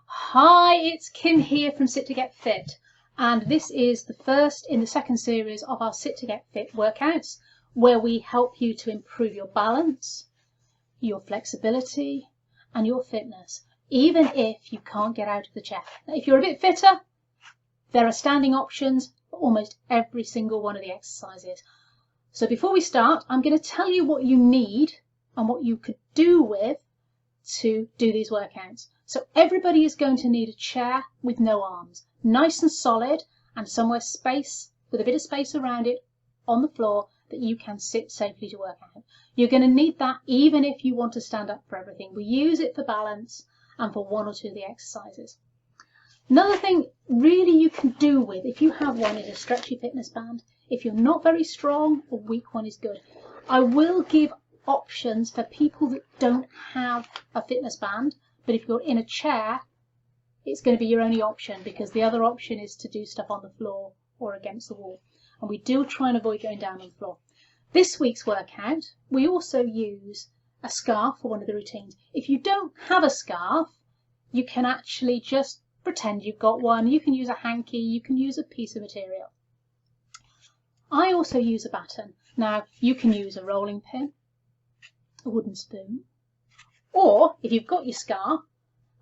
Hi, it's Kim here from Sit to Get Fit, and this is the first in the second series of our Sit to Get Fit workouts, where we help you to improve your balance, your flexibility and your fitness, even if you can't get out of the chair. Now, if you're a bit fitter, there are standing options for almost every single one of the exercises. So before we start, I'm going to tell you what you need and what you could do with to do these workouts. So everybody is going to need a chair with no arms, nice and solid, and somewhere with a bit of space around it on the floor that you can sit safely to work out. You're going to need that even if you want to stand up for everything. We use it for balance and for one or two of the exercises. Another thing really you can do with, if you have one, is a stretchy fitness band. If you're not very strong, a weak one is good. I will give options for people that don't have a fitness band, but if you're in a chair, it's going to be your only option, because the other option is to do stuff on the floor or against the wall, and we do try and avoid going down on the floor. This week's workout, we also use a scarf for one of the routines. If you don't have a scarf, you can actually just pretend you've got one. You can use a hanky, you can use a piece of material. I also use a baton. Now, you can use a rolling pin, a wooden spoon, or if you've got your scarf,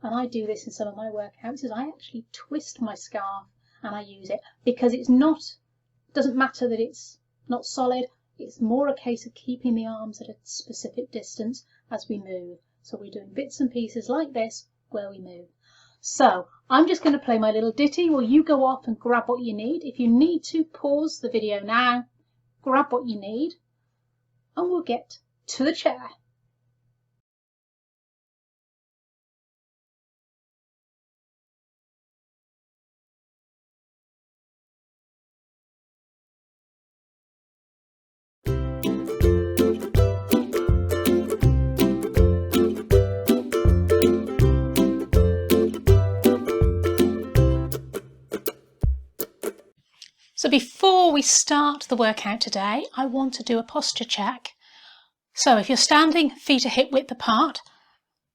and I do this in some of my workouts, is I actually twist my scarf and I use it, because doesn't matter that it's not solid, it's more a case of keeping the arms at a specific distance as we move. So we're doing bits and pieces like this where we move. So I'm just going to play my little ditty while you go off and grab what you need. If you need to, pause the video now, grab what you need, and we'll get to the chair. So before we start the workout today, I want to do a posture check. So if you're standing, feet are hip width apart,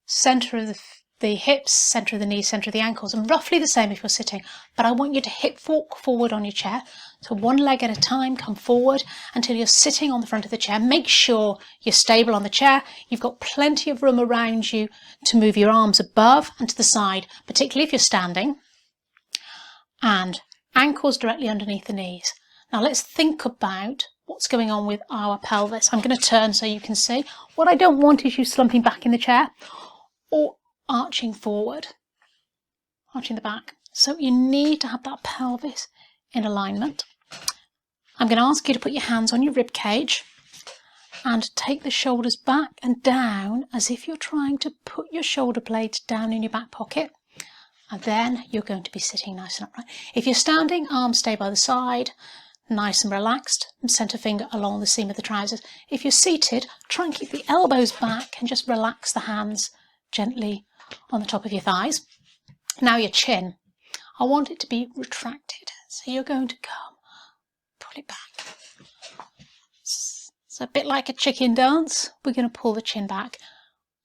centre of the hips, centre of the knees, centre of the ankles, and roughly the same if you're sitting. But I want you to hip walk forward on your chair. So one leg at a time, come forward until you're sitting on the front of the chair. Make sure you're stable on the chair. You've got plenty of room around you to move your arms above and to the side, particularly if you're standing. And ankles directly underneath the knees. Now let's think about what's going on with our pelvis. I'm going to turn so you can see. What I don't want is you slumping back in the chair or arching forward, arching the back. So you need to have that pelvis in alignment. I'm going to ask you to put your hands on your rib cage and take the shoulders back and down as if you're trying to put your shoulder blades down in your back pocket. And then you're going to be sitting nice and upright. If you're standing, arms stay by the side, nice and relaxed, and centre finger along the seam of the trousers. If you're seated, try and keep the elbows back and just relax the hands gently on the top of your thighs. Now your chin, I want it to be retracted. So you're going to come, pull it back. It's a bit like a chicken dance. We're going to pull the chin back.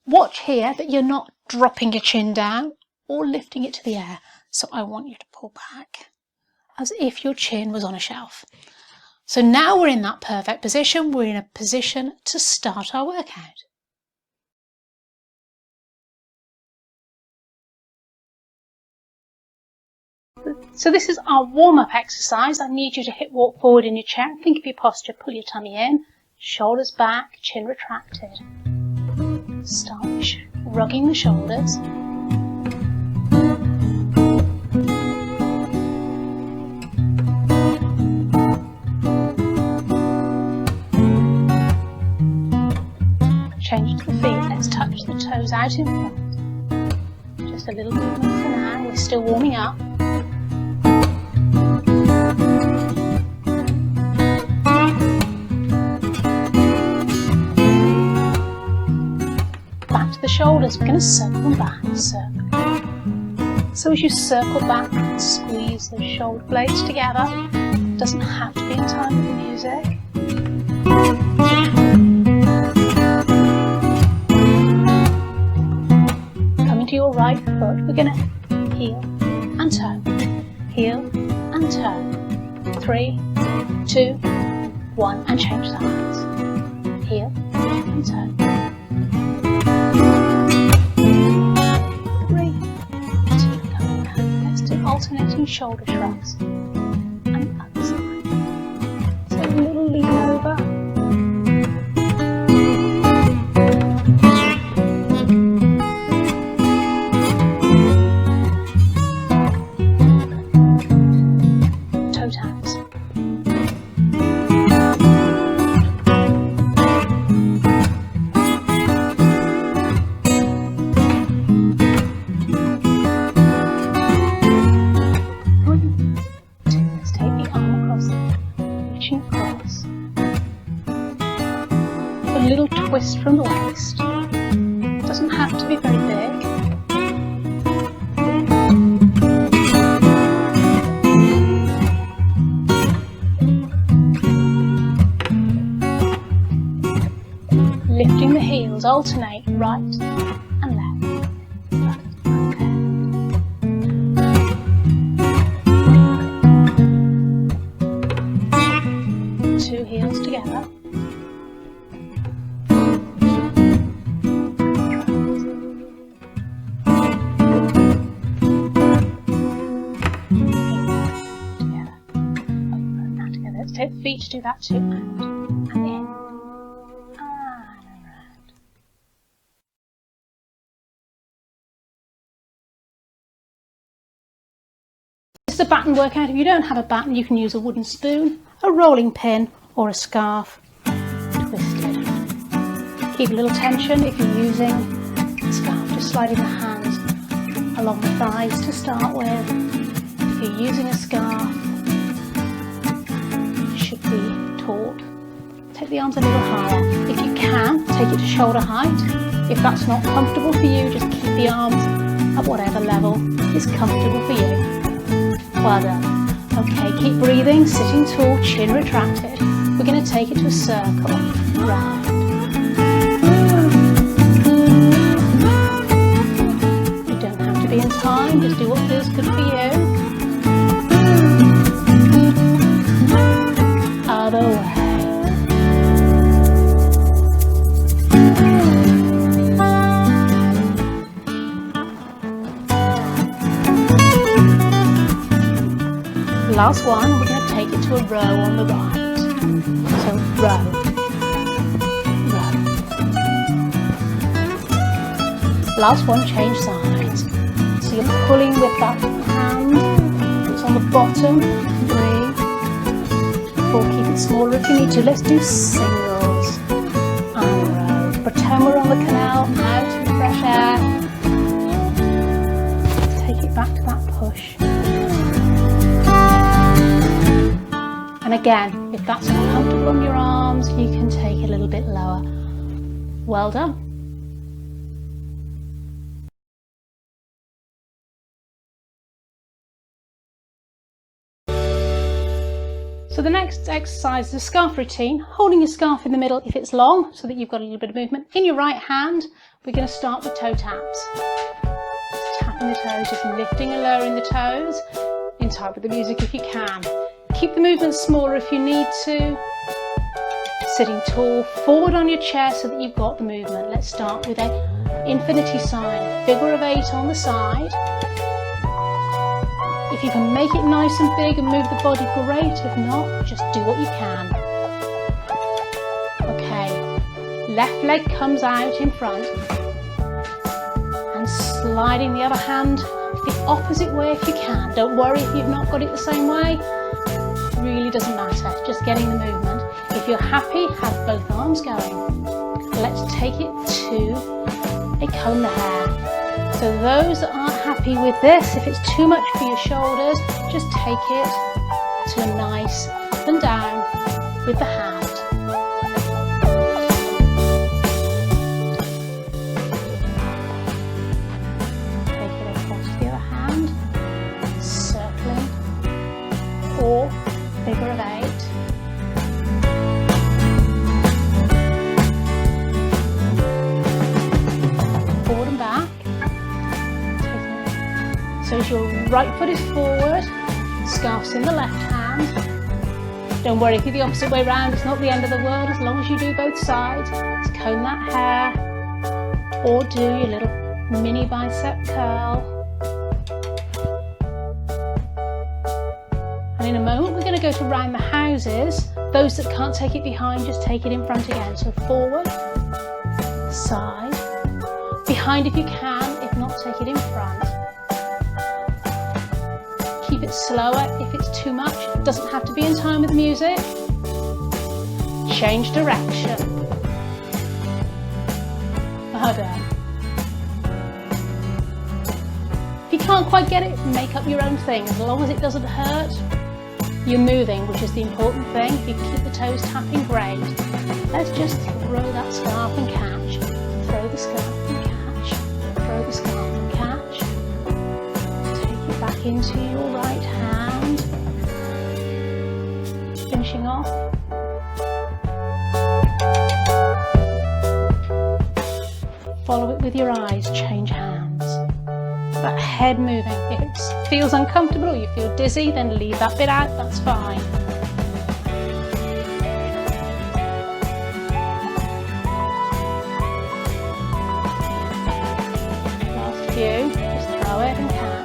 Watch here that you're not dropping your chin down or lifting it to the air. So I want you to pull back as if your chin was on a shelf. So now we're in that perfect position. We're in a position to start our workout. So this is our warm-up exercise. I need you to hip walk forward in your chair. Think of your posture. Pull your tummy in, shoulders back, chin retracted. Start rugging the shoulders. Change to the feet. Let's touch the toes out in front. Just a little movement for now. We're still warming up. Back to the shoulders. We're going to circle them back. Circle. So as you circle back, squeeze those shoulder blades together. It doesn't have to be in time with the music. To your right foot, we're going to heel and toe, heel and toe. 3, 2, 1, and change sides. Heel and toe. 3, 2, coming back. Let's do alternating shoulder shrugs. And the other side. So a little lean over. Twist from the waist. Doesn't have to be very big. Lifting the heels, alternate right and left. Okay. 2 heels together. Take the feet to do that too, and in, and around. This is a batten workout. If you don't have a batten, you can use a wooden spoon, a rolling pin, or a scarf. Twisted. Keep a little tension if you're using a scarf. Just sliding the hands along the thighs to start with. If you're using a scarf, should be taut. Take the arms a little higher. If you can, take it to shoulder height. If that's not comfortable for you, just keep the arms at whatever level is comfortable for you. Well done. Okay, keep breathing, sitting tall, chin retracted. We're going to take it to a circle, round. You don't have to be in time, just do what feels good for you. Other way. Last one, we're going to take it to a row on the right. So row, row. Last one, change sides. So you're pulling with that hand that's on the bottom. 3, 4, keep it smaller if you need to. Let's do singles and row. Pretend we're on the canal, out in the fresh air. Take it back to that push. And again, if that's not comfortable on your arms, you can take it a little bit lower. Well done. So the next exercise is a scarf routine, holding your scarf in the middle if it's long, so that you've got a little bit of movement. In your right hand, we're going to start with toe taps. Just tapping the toes, just lifting and lowering the toes, in time with the music if you can. Keep the movement smaller if you need to. Sitting tall, forward on your chair so that you've got the movement. Let's start with a infinity sign, figure of 8 on the side. If you can make it nice and big and move the body, great. If not, just do what you can. Okay, left leg comes out in front and sliding the other hand the opposite way if you can. Don't worry if you've not got it the same way. Really doesn't matter, just getting the movement. If you're happy, have both arms going. Let's take it to a comb the hair. So those that aren't happy with this, if it's too much for your shoulders, just take it to a nice up and down with the hand. Take it across the other hand, circling, or figure of 8. Forward and back. So as your right foot is forward, scarf's in the left hand. Don't worry if you're the opposite way round, it's not the end of the world as long as you do both sides. Just comb that hair or do your little mini bicep curl. And in a moment we're going to go to round the houses. Those that can't take it behind, just take it in front again. So forward, side, behind if you can, if not take it in front. Keep it slower if it's too much. It doesn't have to be in time with music. Change direction. Well done. If you can't quite get it, make up your own thing. As long as it doesn't hurt, you're moving, which is the important thing. If you keep the toes tapping, great. Let's just throw that scarf and catch. Throw the scarf and catch. Throw the scarf and catch. Take it back into your right hand. Finishing off. Follow it with your eyes, change hands. That head moving. If it feels uncomfortable or you feel dizzy, then leave that bit out, that's fine. Last few, just throw it and catch.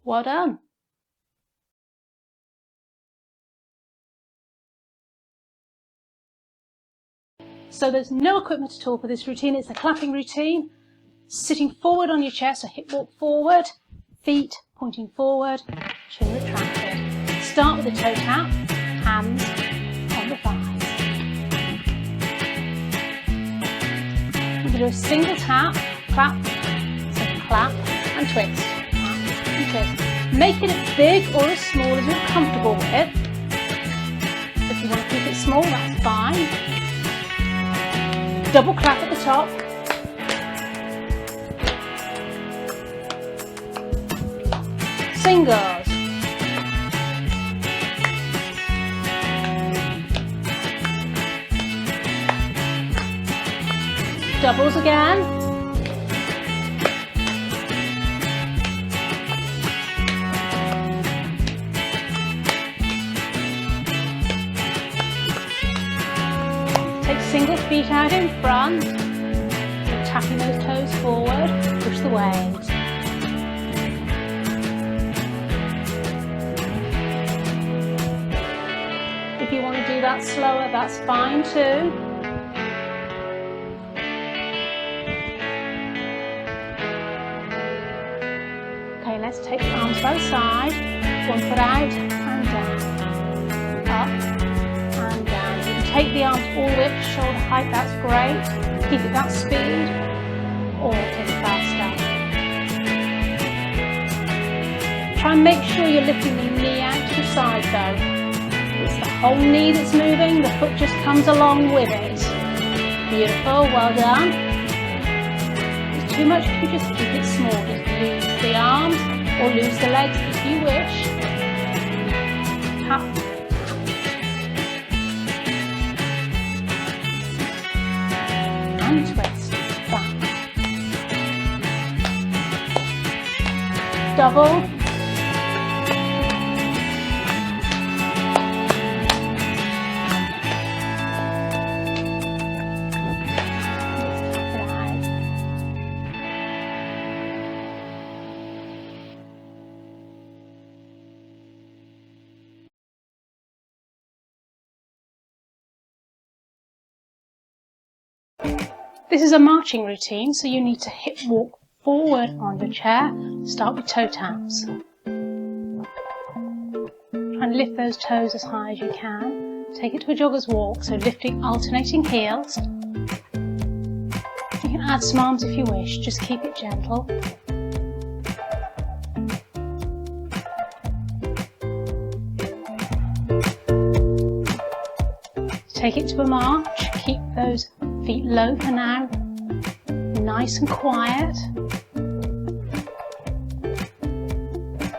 Well done. So there's no equipment at all for this routine, it's a clapping routine. Sitting forward on your chest, so hip walk forward, feet pointing forward, chin retracted. Start with the toe tap, hands on the thighs. We're going to do a single tap, clap, so clap and twist, clap and twist. Make it as big or as small as you're comfortable with. If you want to keep it small, that's fine. Double clap at the top. Singles. Doubles again. Single feet out in front, and tapping those toes forward, push the waves. If you want to do that slower, that's fine too. Okay, let's take the arms by the side, one foot out and down, up. Take the arms all the way up to shoulder height, that's great. Keep it that speed, or take it faster. Try and make sure you're lifting the knee out to the side though. It's the whole knee that's moving, the foot just comes along with it. Beautiful, well done. If it's too much, you just keep it small. Just lose the arms or lose the legs if you wish. Tap. And twist, back, double, This is a marching routine, so you need to hip walk forward on your chair. Start with toe taps. And lift those toes as high as you can. Take it to a jogger's walk, so lifting, alternating heels. You can add some arms if you wish, just keep it gentle. Take it to a march, keep those feet low for now, nice and quiet.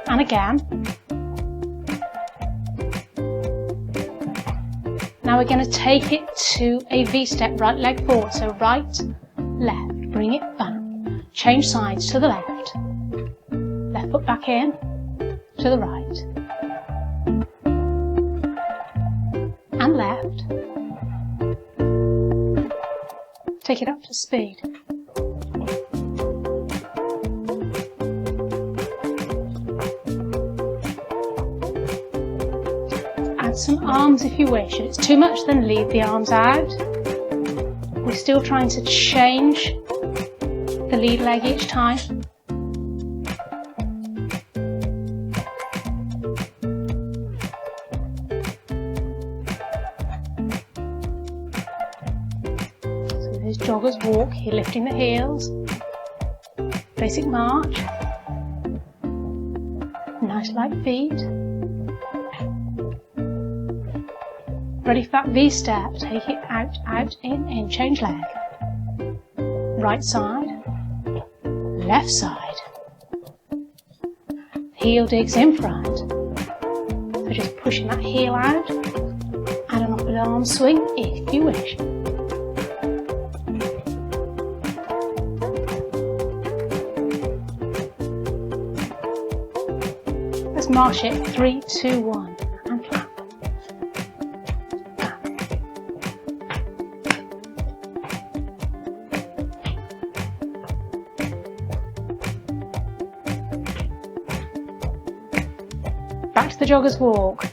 And again. Now we're going to take it to a V-step, right leg forward. So right, left, bring it back. Change sides to the left. Left foot back in, to the right. And left. Take it up to speed. Add some arms if you wish. If it's too much, then leave the arms out. We're still trying to change the lead leg each time. So there's jogger's walk, you're lifting the heels. Basic march. Nice light feet. Ready for that V-step, take it out, out, in, change leg. Right side, left side. Heel digs in front. So just pushing that heel out, and an upper arm swing if you wish. Let's march it, 3, 2, 1, and clap. Back to the jogger's walk.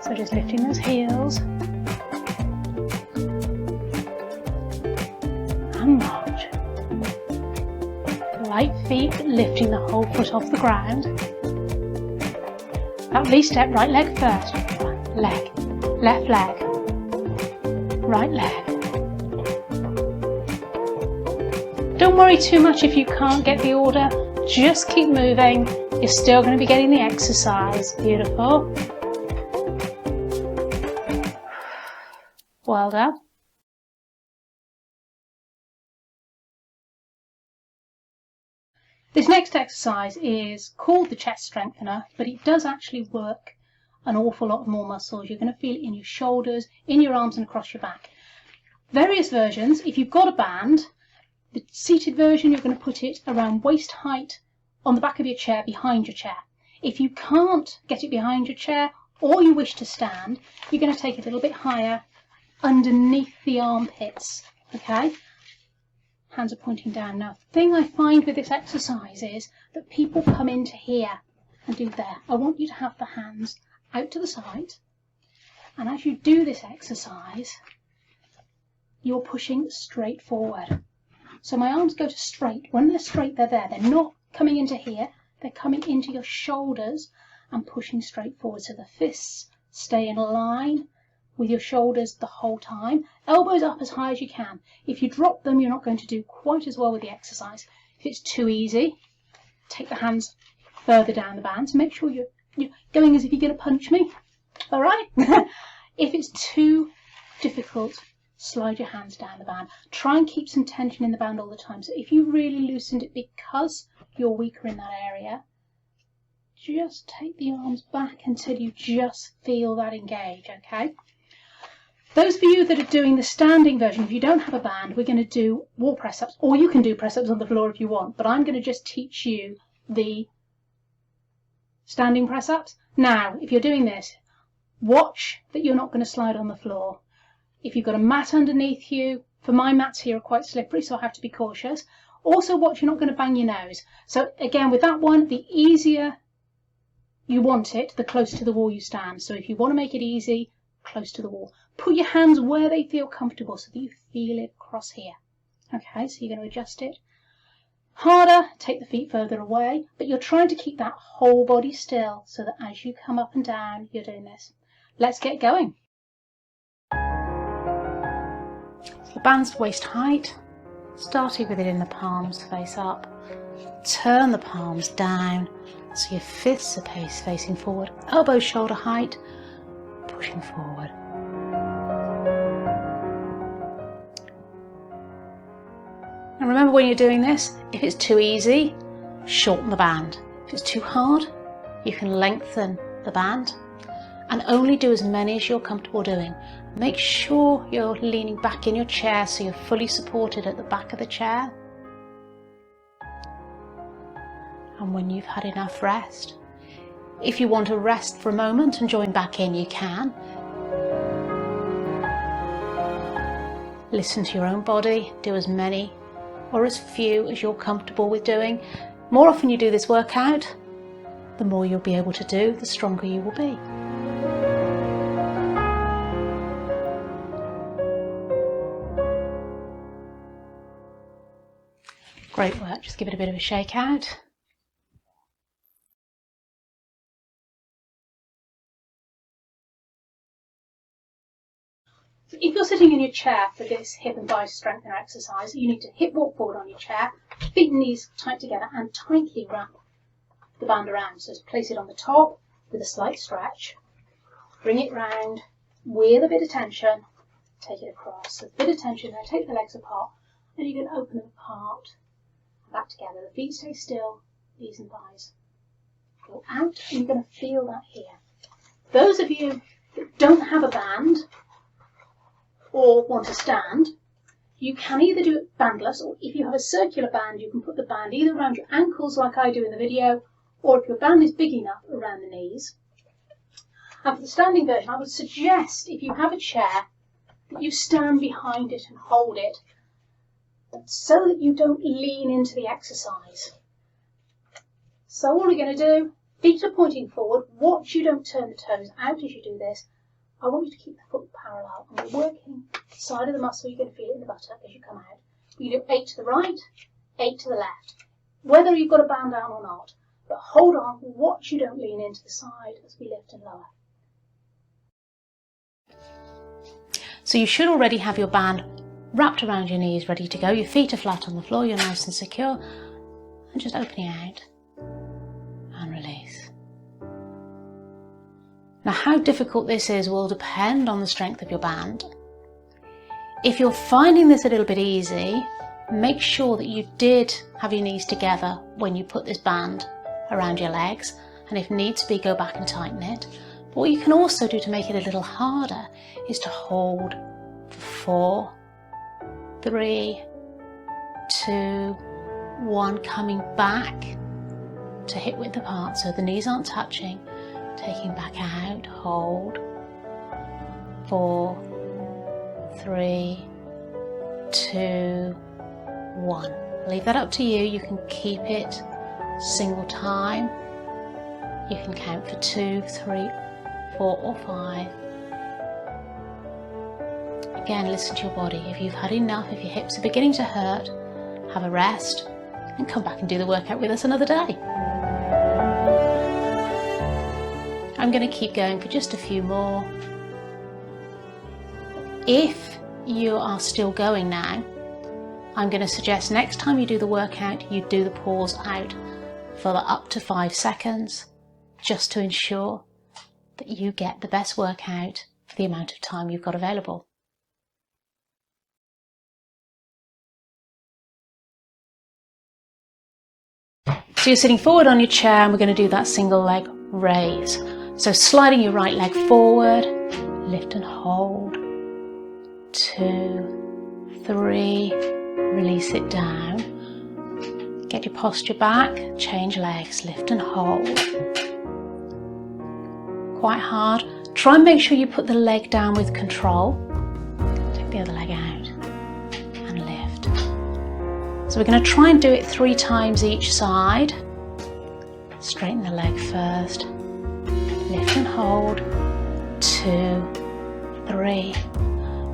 So just lifting those heels. And march. Light feet, lifting the whole foot off the ground. That V-step, right leg first. Right leg, left leg, right leg. Don't worry too much if you can't get the order. Just keep moving. You're still going to be getting the exercise. Beautiful. Well done. This next exercise is called the chest strengthener, but it does actually work an awful lot more muscles. You're going to feel it in your shoulders, in your arms and across your back. Various versions. If you've got a band, the seated version, you're going to put it around waist height on the back of your chair, behind your chair. If you can't get it behind your chair or you wish to stand, you're going to take it a little bit higher underneath the armpits. Okay? Hands are pointing down. Now, the thing I find with this exercise is that people come into here and do there. I want you to have the hands out to the side, and as you do this exercise, you're pushing straight forward. So my arms go to straight. When they're straight, they're there. They're not coming into here, they're coming into your shoulders and pushing straight forward. So the fists stay in line with your shoulders the whole time. Elbows up as high as you can. If you drop them, you're not going to do quite as well with the exercise. If it's too easy, take the hands further down the band. So make sure you're going as if you're going to punch me. All right? If it's too difficult, slide your hands down the band. Try and keep some tension in the band all the time. So if you really loosened it because you're weaker in that area, just take the arms back until you just feel that engage, okay? Those of you that are doing the standing version, if you don't have a band, we're going to do wall press-ups, or you can do press-ups on the floor if you want, but I'm going to just teach you the standing press-ups. Now, if you're doing this, watch that you're not going to slide on the floor. If you've got a mat underneath you, for my mats here are quite slippery, so I have to be cautious. Also watch you're not going to bang your nose. So again, with that one, the easier you want it, the closer to the wall you stand. So if you want to make it easy, close to the wall. Put your hands where they feel comfortable so that you feel it across here. Okay, so you're going to adjust it. Harder, take the feet further away, but you're trying to keep that whole body still so that as you come up and down, you're doing this. Let's get going. The band's waist height, starting with it in the palms face up. Turn the palms down so your fists are facing forward. Elbows shoulder height, pushing forward. And remember when you're doing this, if it's too easy, shorten the band. If it's too hard, you can lengthen the band. and only do as many as you're comfortable doing. Make sure you're leaning back in your chair so you're fully supported at the back of the chair. And when you've had enough rest, if you want to rest for a moment and join back in, you can. Listen to your own body, do as many or as few as you're comfortable with doing. The more often you do this workout, the more you'll be able to do, the stronger you will be. Great work, just give it a bit of a shake out. So if you're sitting in your chair for this hip and thigh strengthener exercise, you need to hip walk forward on your chair, feet and knees tight together, and tightly wrap the band around. So place it on the top with a slight stretch, bring it round with a bit of tension, take it across. So a bit of tension, then take the legs apart, and you can open them apart, back together. The feet stay still, knees and thighs go out, and you're going to feel that here. Those of you that don't have a band or want to stand, you can either do it bandless, or if you have a circular band, you can put the band either around your ankles like I do in the video, or if your band is big enough, around the knees. And for the standing version, I would suggest, if you have a chair, that you stand behind it and hold it, so that you don't lean into the exercise. So all we're going to do, feet are pointing forward, watch you don't turn the toes out as you do this. I want you to keep the foot parallel, and we're working the side of the muscle. You're going to feel it in the buttock as you come out. You do 8 to the right, 8 to the left, whether you've got a band down or not. But hold on, watch you don't lean into the side as we lift and lower. So you should already have your band wrapped around your knees, ready to go. Your feet are flat on the floor, you're nice and secure. And just opening out and release. Now, how difficult this is will depend on the strength of your band. If you're finding this a little bit easy, make sure that you did have your knees together when you put this band around your legs, and if needs be, go back and tighten it. But what you can also do to make it a little harder is to hold for 4, 3, 2, 1, coming back to hip width apart so the knees aren't touching. Taking back out, hold, 4, 3, 2, 1. Leave that up to you. You can keep it single time. You can count for 2, 3, 4 or 5. Again, listen to your body. If you've had enough, if your hips are beginning to hurt, have a rest and come back and do the workout with us another day. I'm going to keep going for just a few more. If you are still going now, I'm going to suggest next time you do the workout, you do the pause out for up to 5 seconds, just to ensure that you get the best workout for the amount of time you've got available. So you're sitting forward on your chair, and we're going to do that single leg raise. So sliding your right leg forward, lift and hold, 2, 3, release it down. Get your posture back, change legs, lift and hold. Quite hard. Try and make sure you put the leg down with control. Take the other leg out and lift. So we're going to try and do it 3 times each side. Straighten the leg first. Lift and hold, 2, 3.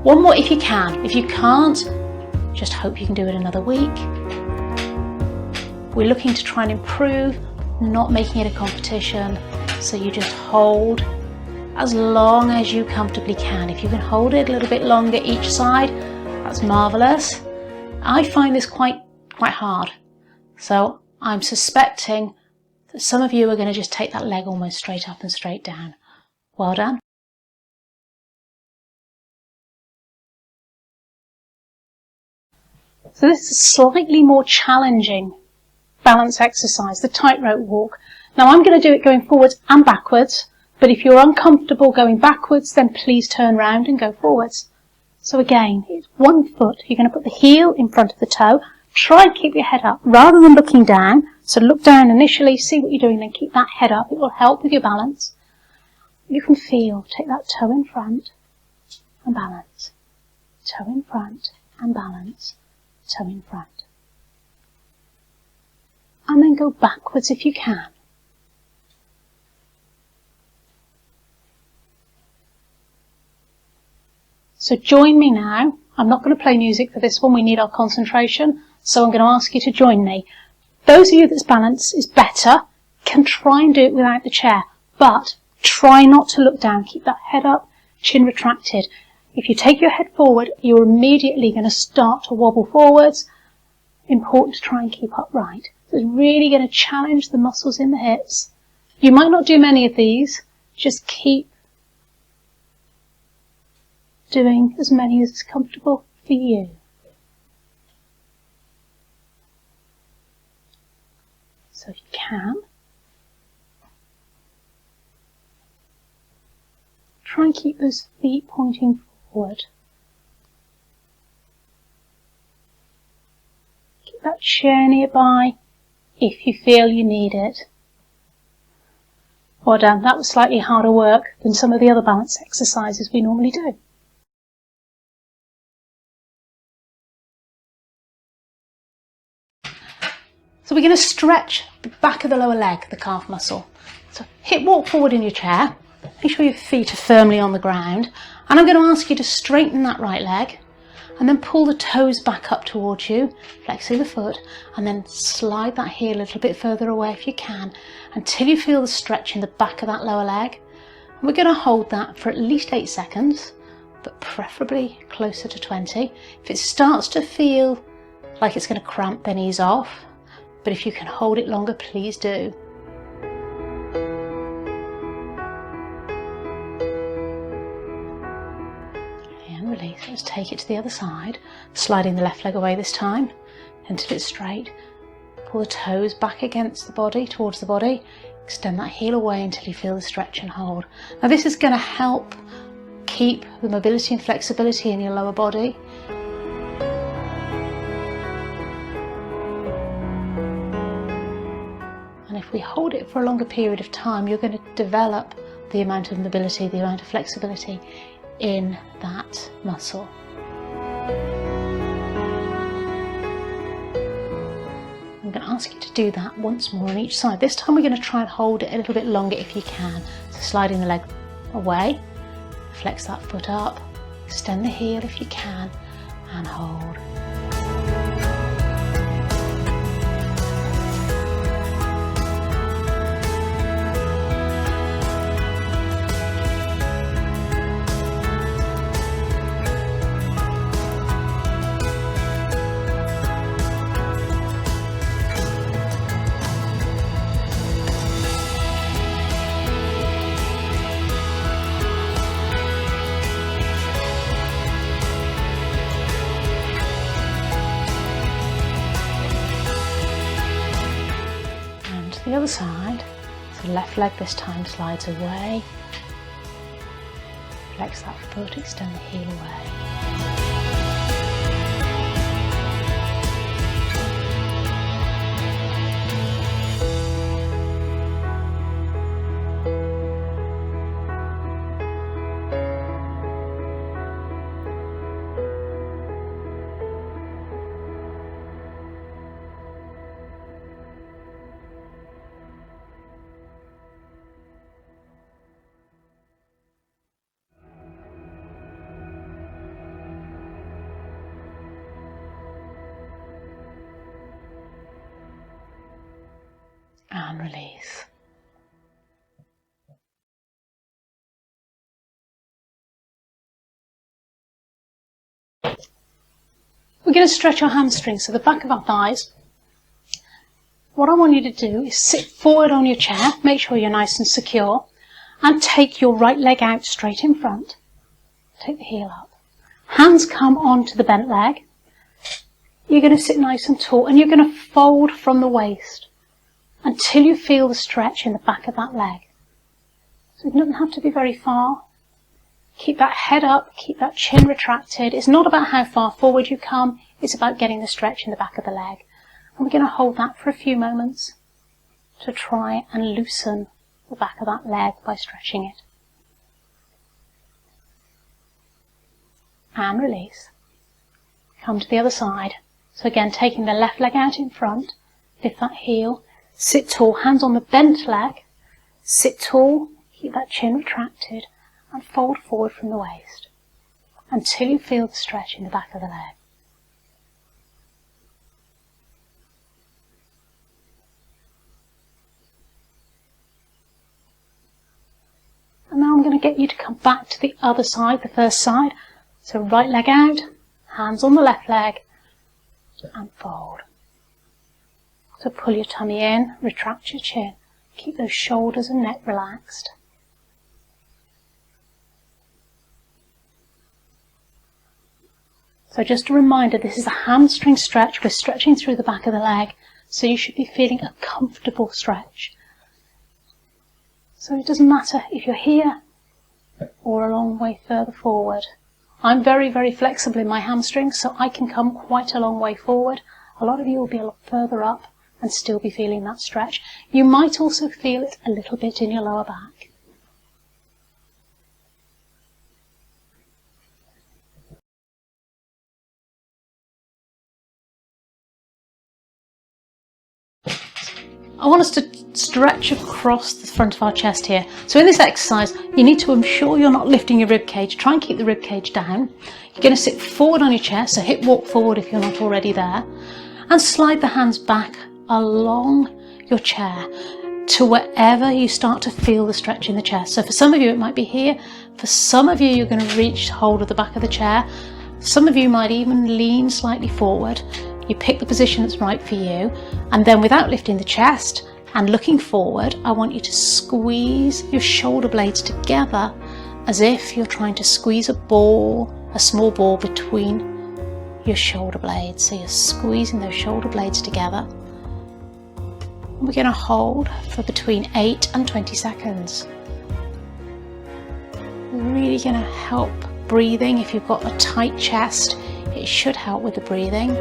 One more if you can. If you can't, just hope you can do it another week. We're looking to try and improve, not making it a competition. So you just hold as long as you comfortably can. If you can hold it a little bit longer each side, that's marvellous. I find this quite hard. So I'm suspecting that some of you are going to just take that leg almost straight up and straight down. Well done. So this is a slightly more challenging balance exercise, the tightrope walk. Now I'm going to do it going forwards and backwards, But if you're uncomfortable going backwards, then please turn round and go forwards. So again, it's 1 foot. You're going to put the heel in front of the toe. Try and keep your head up rather than looking down. So look down initially, see what you're doing, then keep that head up. It will help with your balance. You can feel, take that toe in front and balance. Toe in front and balance. Toe in front. And then go backwards if you can. So join me now. I'm not going to play music for this one. We need our concentration. So I'm going to ask you to join me. Those of you that's balance is better can try and do it without the chair. But try not to look down. Keep that head up, chin retracted. If you take your head forward, you're immediately going to start to wobble forwards. Important to try and keep upright. It's really going to challenge the muscles in the hips. You might not do many of these. Just keep doing as many as is comfortable for you. So if you can, try and keep those feet pointing forward. Keep that chair nearby if you feel you need it. Well done, that was slightly harder work than some of the other balance exercises we normally do. So we're going to stretch the back of the lower leg, the calf muscle. So hip walk forward in your chair. Make sure your feet are firmly on the ground. And I'm going to ask you to straighten that right leg and then pull the toes back up towards you, flexing the foot, and then slide that heel a little bit further away if you can until you feel the stretch in the back of that lower leg. And we're going to hold that for at least 8 seconds, but preferably closer to 20. If it starts to feel like it's going to cramp, then ease off. But if you can hold it longer, please do. And release. Let's take it to the other side, sliding the left leg away this time until it's straight. Pull the toes back against the body, towards the body. Extend that heel away until you feel the stretch and hold. Now this is going to help keep the mobility and flexibility in your lower body. And if we hold it for a longer period of time, you're going to develop the amount of mobility, the amount of flexibility in that muscle. I'm going to ask you to do that once more on each side. This time we're going to try and hold it a little bit longer if you can. So sliding the leg away, flex that foot up, extend the heel if you can, and hold. The other side, so left leg this time slides away, flex that foot, extend the heel away. And release. We're going to stretch our hamstrings, so the back of our thighs. What I want you to do is sit forward on your chair, make sure you're nice and secure, and take your right leg out straight in front. Take the heel up. Hands come onto the bent leg. You're going to sit nice and tall, and you're going to fold from the waist until you feel the stretch in the back of that leg. So it doesn't have to be very far. Keep that head up, keep that chin retracted. It's not about how far forward you come, it's about getting the stretch in the back of the leg. And we're going to hold that for a few moments to try and loosen the back of that leg by stretching it. And release. Come to the other side. So again, taking the left leg out in front, lift that heel, sit tall, hands on the bent leg, sit tall, keep that chin retracted, and fold forward from the waist until you feel the stretch in the back of the leg. And now I'm going to get you to come back to the other side, the first side. So right leg out, hands on the left leg, and fold. So pull your tummy in, retract your chin, keep those shoulders and neck relaxed. So just a reminder, this is a hamstring stretch. We're stretching through the back of the leg, so you should be feeling a comfortable stretch. So it doesn't matter if you're here or a long way further forward. I'm very, very flexible in my hamstrings, so I can come quite a long way forward. A lot of you will be a lot further up and still be feeling that stretch. You might also feel it a little bit in your lower back. I want us to stretch across the front of our chest here. So in this exercise, you need to ensure you're not lifting your rib cage. Try and keep the rib cage down. You're going to sit forward on your chest, so hip walk forward if you're not already there, and slide the hands back along your chair to wherever you start to feel the stretch in the chest. So for some of you, it might be here. For some of you, you're going to reach hold of the back of the chair. Some of you might even lean slightly forward. You pick the position that's right for you, and then without lifting the chest and looking forward, I want you to squeeze your shoulder blades together as if you're trying to squeeze a ball, a small ball between your shoulder blades. So you're squeezing those shoulder blades together. And we're going to hold for between 8 and 20 seconds. Really going to help breathing. If you've got a tight chest, it should help with the breathing.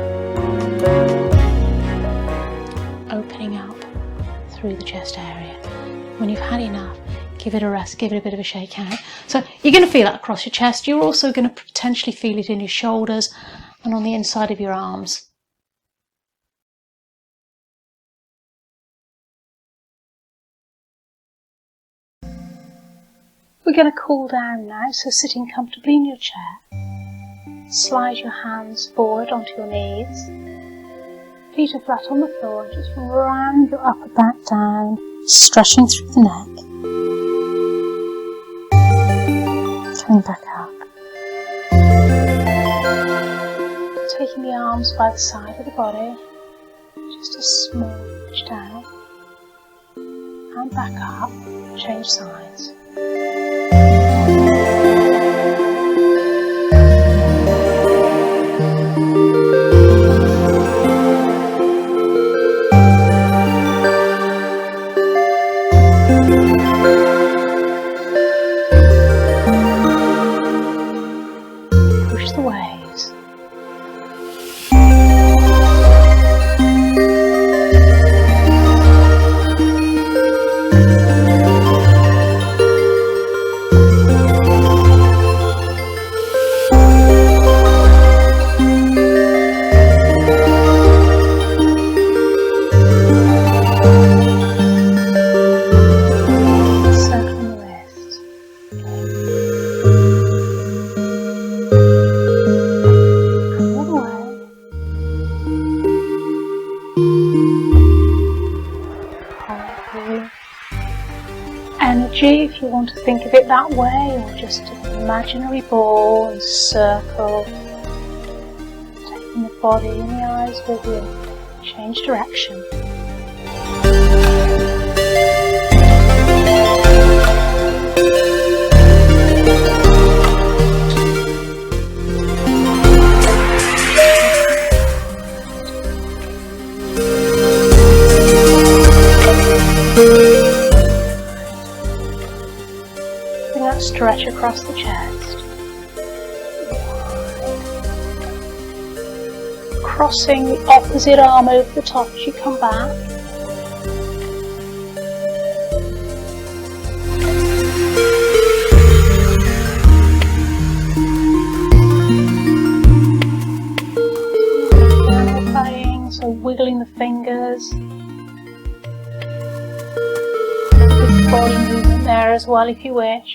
Opening up through the chest area. When you've had enough, give it a rest, give it a bit of a shake out. So you're going to feel it across your chest. You're also going to potentially feel it in your shoulders and on the inside of your arms. We're going to cool down now, so sitting comfortably in your chair. Slide your hands forward onto your knees. Feet are flat on the floor. Just round your upper back down, stretching through the neck. Coming back up. Taking the arms by the side of the body. Just a small reach down. And back up. Change sides. Push the waves. Energy, if you want to think of it that way, or just an imaginary ball and circle, taking the body and the eyes with you, change direction. Stretch across the chest. Crossing the opposite arm over the top as you come back. So wiggling the fingers. Body movement there as well if you wish.